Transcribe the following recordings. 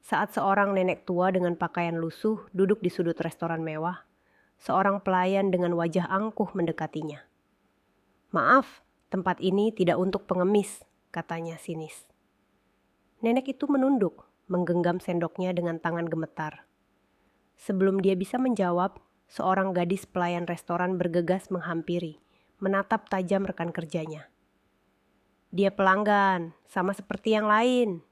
Saat seorang nenek tua dengan pakaian lusuh duduk di sudut restoran mewah, seorang pelayan dengan wajah angkuh mendekatinya. "Maaf, tempat ini tidak untuk pengemis," katanya sinis. Nenek itu menunduk, menggenggam sendoknya dengan tangan gemetar. Sebelum dia bisa menjawab, seorang gadis pelayan restoran bergegas menghampiri, menatap tajam rekan kerjanya. "Dia pelanggan, sama seperti yang lain."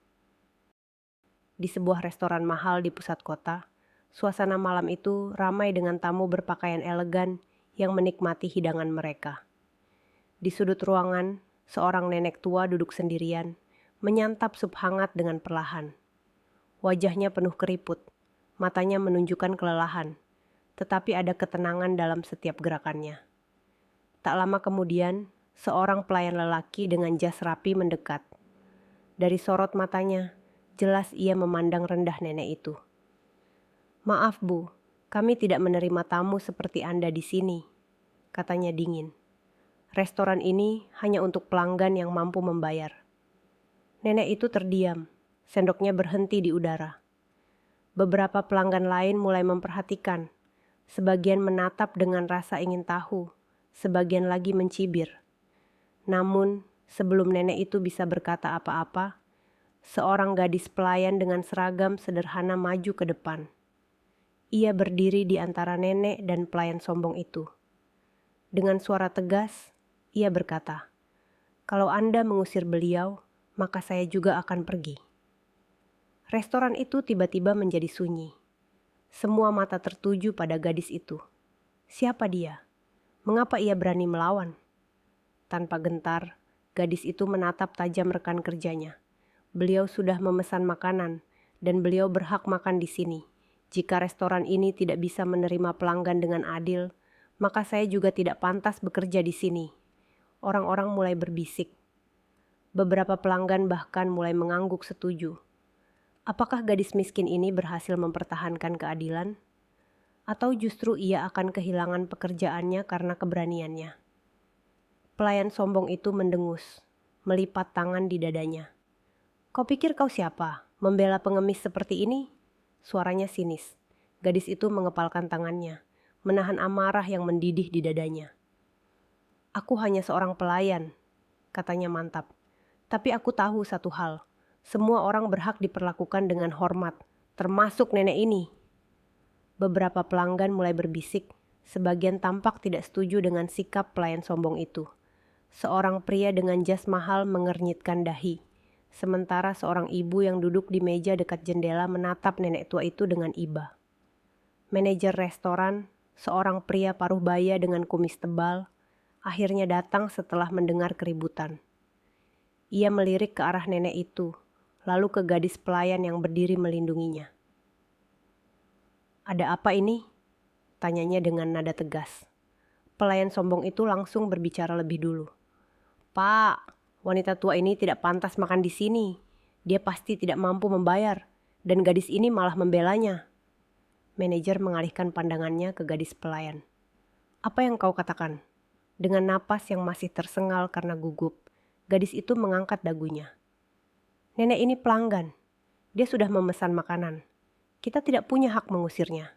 Di sebuah restoran mahal di pusat kota, suasana malam itu ramai dengan tamu berpakaian elegan yang menikmati hidangan mereka. Di sudut ruangan, seorang nenek tua duduk sendirian, menyantap sup hangat dengan perlahan. Wajahnya penuh keriput, matanya menunjukkan kelelahan, tetapi ada ketenangan dalam setiap gerakannya. Tak lama kemudian, seorang pelayan lelaki dengan jas rapi mendekat. Dari sorot matanya, jelas ia memandang rendah nenek itu. "Maaf Bu, kami tidak menerima tamu seperti Anda di sini," katanya dingin. "Restoran ini hanya untuk pelanggan yang mampu membayar." Nenek itu terdiam, sendoknya berhenti di udara. Beberapa pelanggan lain mulai memperhatikan, sebagian menatap dengan rasa ingin tahu, sebagian lagi mencibir. Namun, sebelum nenek itu bisa berkata apa-apa, seorang gadis pelayan dengan seragam sederhana maju ke depan. Ia berdiri di antara nenek dan pelayan sombong itu. Dengan suara tegas, ia berkata, "Kalau Anda mengusir beliau, maka saya juga akan pergi." Restoran itu tiba-tiba menjadi sunyi. Semua mata tertuju pada gadis itu. Siapa dia? Mengapa ia berani melawan? Tanpa gentar, gadis itu menatap tajam rekan kerjanya. Beliau sudah memesan makanan, dan beliau berhak makan di sini. Jika restoran ini tidak bisa menerima pelanggan dengan adil, maka saya juga tidak pantas bekerja di sini. Orang-orang mulai berbisik. Beberapa pelanggan bahkan mulai mengangguk setuju. Apakah gadis miskin ini berhasil mempertahankan keadilan? Atau justru ia akan kehilangan pekerjaannya karena keberaniannya? Pelayan sombong itu mendengus, melipat tangan di dadanya. "Kau pikir kau siapa? Membela pengemis seperti ini?" Suaranya sinis. Gadis itu mengepalkan tangannya, menahan amarah yang mendidih di dadanya. "Aku hanya seorang pelayan," katanya mantap. "Tapi aku tahu satu hal, semua orang berhak diperlakukan dengan hormat, termasuk nenek ini." Beberapa pelanggan mulai berbisik, sebagian tampak tidak setuju dengan sikap pelayan sombong itu. Seorang pria dengan jas mahal mengernyitkan dahi. Sementara seorang ibu yang duduk di meja dekat jendela menatap nenek tua itu dengan iba. Manajer restoran, seorang pria paruh baya dengan kumis tebal, akhirnya datang setelah mendengar keributan. Ia melirik ke arah nenek itu, lalu ke gadis pelayan yang berdiri melindunginya. "Ada apa ini?" tanyanya dengan nada tegas. Pelayan sombong itu langsung berbicara lebih dulu. "Pak, wanita tua ini tidak pantas makan di sini. Dia pasti tidak mampu membayar, dan gadis ini malah membelanya." Manajer mengalihkan pandangannya ke gadis pelayan. "Apa yang kau katakan?" Dengan napas yang masih tersengal karena gugup, gadis itu mengangkat dagunya. "Nenek ini pelanggan. Dia sudah memesan makanan. Kita tidak punya hak mengusirnya."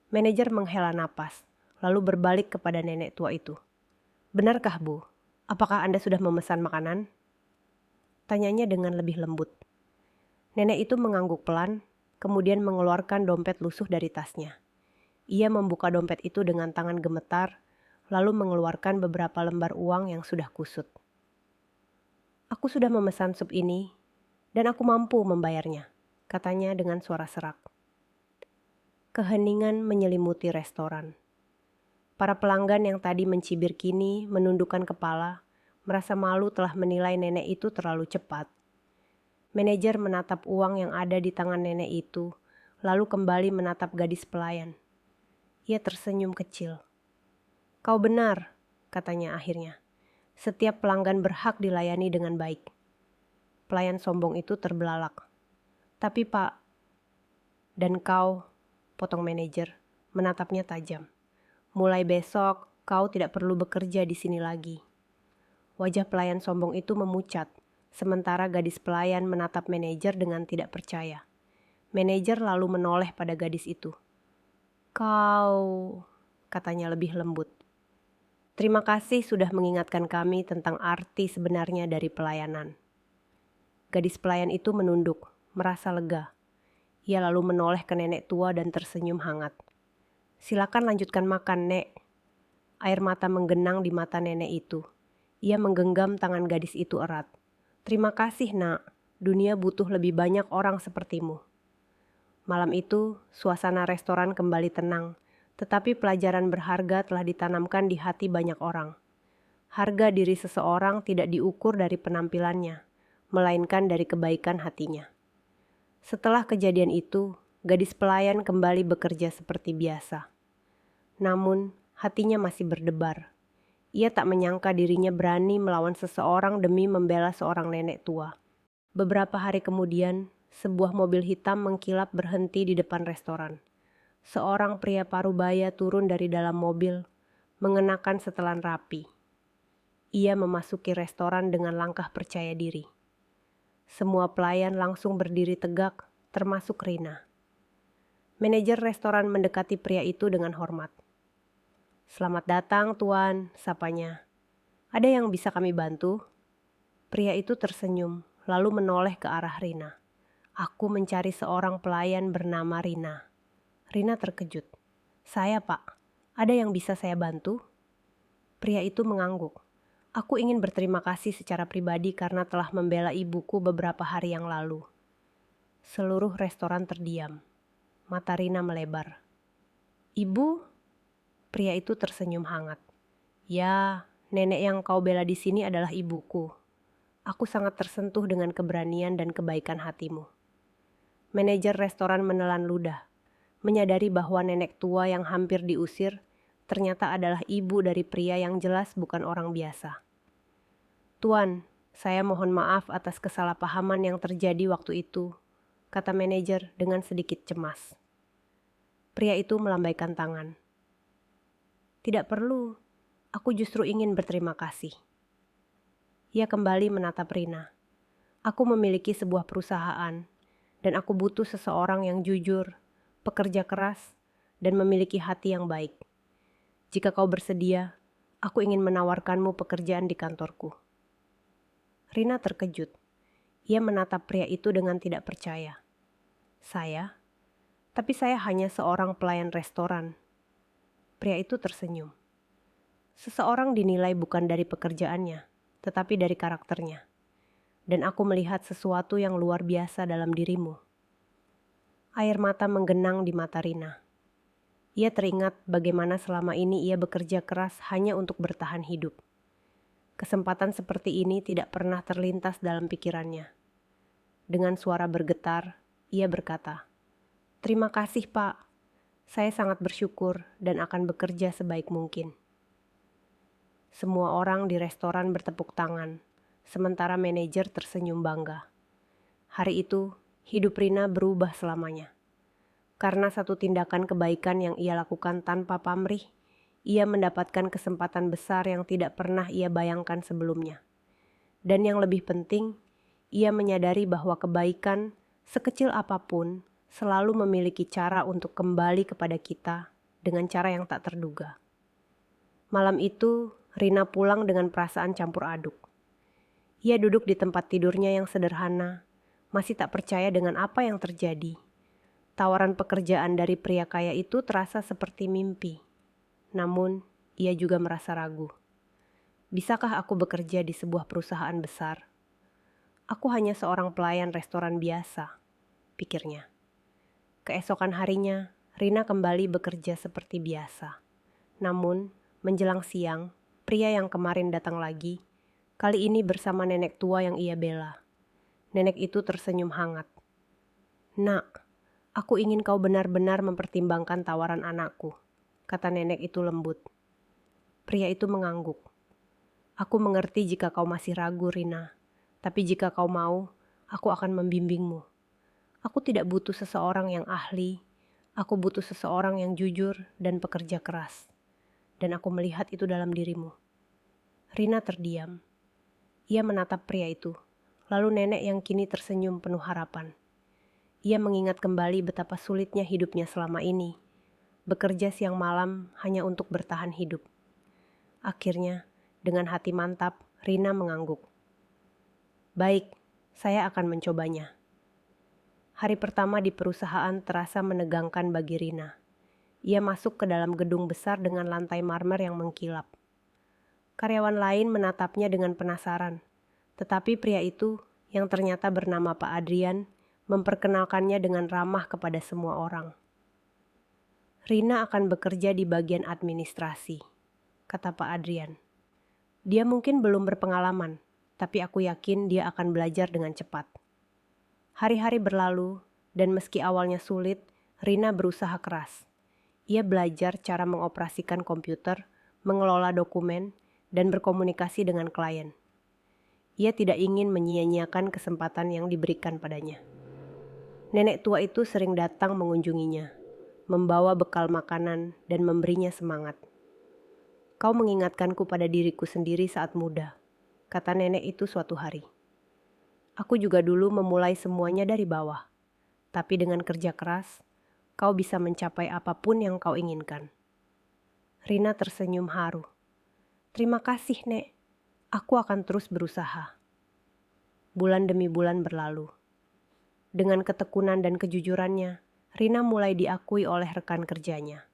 Manajer menghela napas, lalu berbalik kepada nenek tua itu. "Benarkah, Bu? Apakah Anda sudah memesan makanan?" Tanyanya dengan lebih lembut. Nenek itu mengangguk pelan, kemudian mengeluarkan dompet lusuh dari tasnya. Ia membuka dompet itu dengan tangan gemetar, lalu mengeluarkan beberapa lembar uang yang sudah kusut. "Aku sudah memesan sup ini, dan aku mampu membayarnya," katanya dengan suara serak. Keheningan menyelimuti restoran. Para pelanggan yang tadi mencibir kini menundukkan kepala, merasa malu telah menilai nenek itu terlalu cepat. Manajer menatap uang yang ada di tangan nenek itu, lalu kembali menatap gadis pelayan. Ia tersenyum kecil. "Kau benar," katanya akhirnya. "Setiap pelanggan berhak dilayani dengan baik." Pelayan sombong itu terbelalak. "Tapi Pak..." "Dan kau," potong manajer, menatapnya tajam. "Mulai besok, kau tidak perlu bekerja di sini lagi." Wajah pelayan sombong itu memucat, sementara gadis pelayan menatap manajer dengan tidak percaya. Manajer lalu menoleh pada gadis itu. "Kau," katanya lebih lembut. "Terima kasih sudah mengingatkan kami tentang arti sebenarnya dari pelayanan." Gadis pelayan itu menunduk, merasa lega. Ia lalu menoleh ke nenek tua dan tersenyum hangat. "Silakan lanjutkan makan, Nek." Air mata menggenang di mata nenek itu. Ia menggenggam tangan gadis itu erat. "Terima kasih, Nak. Dunia butuh lebih banyak orang sepertimu." Malam itu, suasana restoran kembali tenang, tetapi pelajaran berharga telah ditanamkan di hati banyak orang. Harga diri seseorang tidak diukur dari penampilannya, melainkan dari kebaikan hatinya. Setelah kejadian itu, gadis pelayan kembali bekerja seperti biasa. Namun, hatinya masih berdebar. Ia tak menyangka dirinya berani melawan seseorang demi membela seorang nenek tua. Beberapa hari kemudian, sebuah mobil hitam mengkilap berhenti di depan restoran. Seorang pria parubaya turun dari dalam mobil, mengenakan setelan rapi. Ia memasuki restoran dengan langkah percaya diri. Semua pelayan langsung berdiri tegak, termasuk Rina. Manajer restoran mendekati pria itu dengan hormat. "Selamat datang, Tuan," sapanya. "Ada yang bisa kami bantu?" Pria itu tersenyum, lalu menoleh ke arah Rina. "Aku mencari seorang pelayan bernama Rina." Rina terkejut. "Saya, Pak. Ada yang bisa saya bantu?" Pria itu mengangguk. "Aku ingin berterima kasih secara pribadi karena telah membela ibuku beberapa hari yang lalu." Seluruh restoran terdiam. Mata Rina melebar. "Ibu?" Pria itu tersenyum hangat. "Ya, nenek yang kau bela di sini adalah ibuku. Aku sangat tersentuh dengan keberanian dan kebaikan hatimu." Manajer restoran menelan ludah, menyadari bahwa nenek tua yang hampir diusir ternyata adalah ibu dari pria yang jelas bukan orang biasa. "Tuan, saya mohon maaf atas kesalahpahaman yang terjadi waktu itu," kata manajer dengan sedikit cemas. Pria itu melambaikan tangan. "Tidak perlu, aku justru ingin berterima kasih." Ia kembali menatap Rina. "Aku memiliki sebuah perusahaan, dan aku butuh seseorang yang jujur, pekerja keras, dan memiliki hati yang baik. Jika kau bersedia, aku ingin menawarkanmu pekerjaan di kantorku." Rina terkejut. Ia menatap pria itu dengan tidak percaya. "Saya? Tapi saya hanya seorang pelayan restoran." Pria itu tersenyum. "Seseorang dinilai bukan dari pekerjaannya, tetapi dari karakternya. Dan aku melihat sesuatu yang luar biasa dalam dirimu." Air mata menggenang di mata Rina. Ia teringat bagaimana selama ini ia bekerja keras hanya untuk bertahan hidup. Kesempatan seperti ini tidak pernah terlintas dalam pikirannya. Dengan suara bergetar, ia berkata, "Terima kasih, Pak. Saya sangat bersyukur dan akan bekerja sebaik mungkin." Semua orang di restoran bertepuk tangan, sementara manajer tersenyum bangga. Hari itu, hidup Rina berubah selamanya. Karena satu tindakan kebaikan yang ia lakukan tanpa pamrih, ia mendapatkan kesempatan besar yang tidak pernah ia bayangkan sebelumnya. Dan yang lebih penting, ia menyadari bahwa kebaikan, sekecil apapun, selalu memiliki cara untuk kembali kepada kita dengan cara yang tak terduga. Malam itu, Rina pulang dengan perasaan campur aduk. Ia duduk di tempat tidurnya yang sederhana, masih tak percaya dengan apa yang terjadi. Tawaran pekerjaan dari pria kaya itu terasa seperti mimpi. Namun, ia juga merasa ragu. Bisakah aku bekerja di sebuah perusahaan besar? Aku hanya seorang pelayan restoran biasa, pikirnya. Keesokan harinya, Rina kembali bekerja seperti biasa. Namun, menjelang siang, pria yang kemarin datang lagi, kali ini bersama nenek tua yang ia bela. Nenek itu tersenyum hangat. "Nak, aku ingin kau benar-benar mempertimbangkan tawaran anakku," kata nenek itu lembut. Pria itu mengangguk. "Aku mengerti jika kau masih ragu, Rina. Tapi jika kau mau, aku akan membimbingmu. Aku tidak butuh seseorang yang ahli, aku butuh seseorang yang jujur dan pekerja keras. Dan aku melihat itu dalam dirimu." Rina terdiam. Ia menatap pria itu, lalu nenek yang kini tersenyum penuh harapan. Ia mengingat kembali betapa sulitnya hidupnya selama ini, bekerja siang malam hanya untuk bertahan hidup. Akhirnya, dengan hati mantap, Rina mengangguk. Baik, saya akan mencobanya. Hari pertama di perusahaan terasa menegangkan bagi Rina. Ia masuk ke dalam gedung besar dengan lantai marmer yang mengkilap. Karyawan lain menatapnya dengan penasaran, tetapi pria itu, yang ternyata bernama Pak Adrian, memperkenalkannya dengan ramah kepada semua orang. Rina akan bekerja di bagian administrasi, kata Pak Adrian. Dia mungkin belum berpengalaman, tapi aku yakin dia akan belajar dengan cepat. Hari-hari berlalu, dan meski awalnya sulit, Rina berusaha keras. Ia belajar cara mengoperasikan komputer, mengelola dokumen, dan berkomunikasi dengan klien. Ia tidak ingin menyia-nyiakan kesempatan yang diberikan padanya. Nenek tua itu sering datang mengunjunginya, membawa bekal makanan dan memberinya semangat. Kau mengingatkanku pada diriku sendiri saat muda, kata nenek itu suatu hari. Aku juga dulu memulai semuanya dari bawah, tapi dengan kerja keras, kau bisa mencapai apapun yang kau inginkan. Rina tersenyum haru. Terima kasih, Nek. Aku akan terus berusaha. Bulan demi bulan berlalu. Dengan ketekunan dan kejujurannya, Rina mulai diakui oleh rekan kerjanya.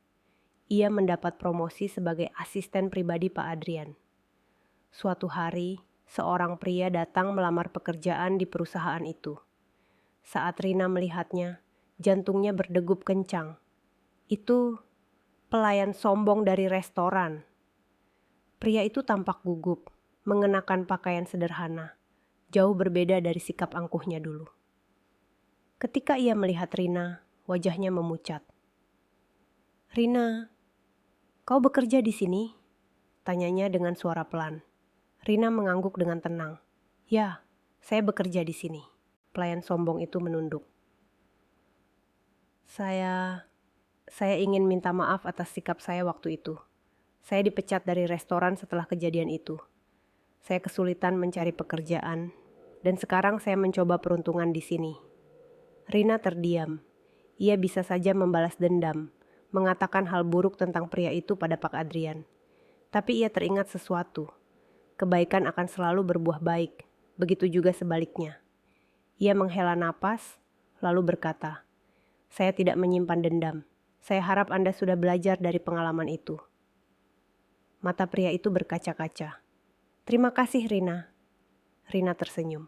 Ia mendapat promosi sebagai asisten pribadi Pak Adrian. Suatu hari, seorang pria datang melamar pekerjaan di perusahaan itu. Saat Rina melihatnya, jantungnya berdegup kencang. Itu pelayan sombong dari restoran. Pria itu tampak gugup, mengenakan pakaian sederhana, jauh berbeda dari sikap angkuhnya dulu. Ketika ia melihat Rina, wajahnya memucat. Rina, kau bekerja di sini? Tanyanya dengan suara pelan. Rina mengangguk dengan tenang. Ya, saya bekerja di sini. Pelayan sombong itu menunduk. Saya ingin minta maaf atas sikap saya waktu itu. Saya dipecat dari restoran setelah kejadian itu. Saya kesulitan mencari pekerjaan, dan sekarang saya mencoba peruntungan di sini. Rina terdiam. Ia bisa saja membalas dendam, mengatakan hal buruk tentang pria itu pada Pak Adrian. Tapi ia teringat sesuatu. Kebaikan akan selalu berbuah baik, begitu juga sebaliknya. Ia menghela napas, lalu berkata, saya tidak menyimpan dendam. Saya harap Anda sudah belajar dari pengalaman itu. Mata pria itu berkaca-kaca. Terima kasih, Rina. Rina tersenyum.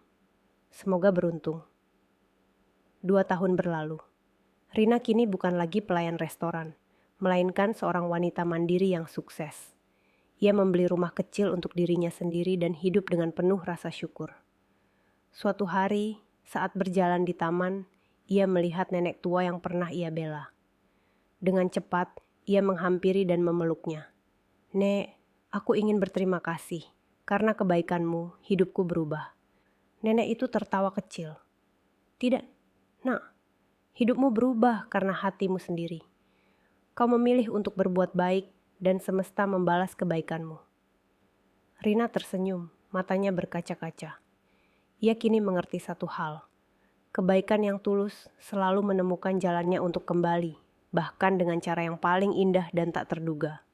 Semoga beruntung. 2 tahun berlalu. Rina kini bukan lagi pelayan restoran, melainkan seorang wanita mandiri yang sukses. Ia membeli rumah kecil untuk dirinya sendiri dan hidup dengan penuh rasa syukur. Suatu hari, saat berjalan di taman, ia melihat nenek tua yang pernah ia bela. Dengan cepat, ia menghampiri dan memeluknya. Nek, aku ingin berterima kasih. Karena kebaikanmu, hidupku berubah. Nenek itu tertawa kecil. Tidak, nak. Hidupmu berubah karena hatimu sendiri. Kau memilih untuk berbuat baik dan semesta membalas kebaikanmu. Rina tersenyum, matanya berkaca-kaca. Ia kini mengerti satu hal. Kebaikan yang tulus selalu menemukan jalannya untuk kembali, bahkan dengan cara yang paling indah dan tak terduga.